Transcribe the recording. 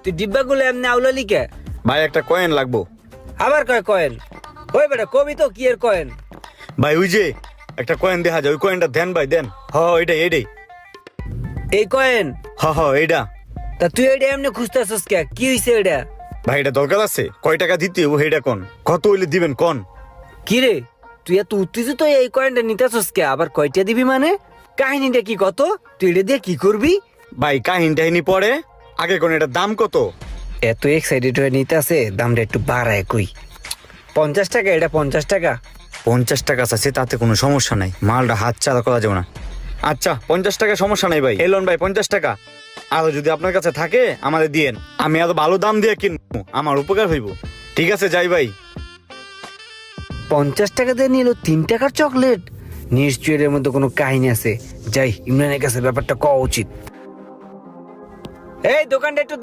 তুই ডিব্বাগুলো এমনি আউলালি কে? ভাই একটা কয়েন লাগবো। আবার কয় কয়েন? ওই বেটা কবি তো কি এর কয়েন? ভাই ওই যে একটা কয়েন দেখা যায়, ওই কয়েনটা দেন ভাই দেন। এটাই এটাই। এই কয়েন? এইটা। তা তুই এটা এমনি খুঁজতেছিস কে? কি হইছে এটা? ভাই এটা দরকার আছে, কয় টাকা দিতে হইব সেইটা কোন, কত হইলে দিবেন কোন? কি রে, তুই এত উত্তেজিত এই কয়েনটা নিতেছিস কে? আবার কয়টা দিবি মানে? কাহিনীটা কি কত? তুই এটা দিয়ে কি করবি? ভাই কাহিনী টাহিনী পরে, আগে কোন এটার দাম কত? এত এক্সাইটেড হয়ে নিতেছে, দামটা একটু বাড়ায় কই। 50 টাকা, এটা 50 টাকা। 50 টাকা আছে, তাতে কোনো সমস্যা নাই, মালটা হাত চালা করা যাবে না। আচ্ছা 50 টাকা সমস্যা নাই ভাই, এলন ভাই 50 টাকা। আর যদি আপনার কাছে থাকে আমাদের দিয়েন, আমি এত ভালো দাম দিয়ে কিনবো, আমার উপকার হইব। ঠিক আছে যাই ভাই। 50 টাকা দিয়ে নিল 3 টাকার চকলেট। নিশ্চয়ই এর মধ্যে কোনো কাহিনী আছে। যাই, ইমরানের কাছে ব্যাপারটা কওয়া উচিত। এই দোকানটা একটু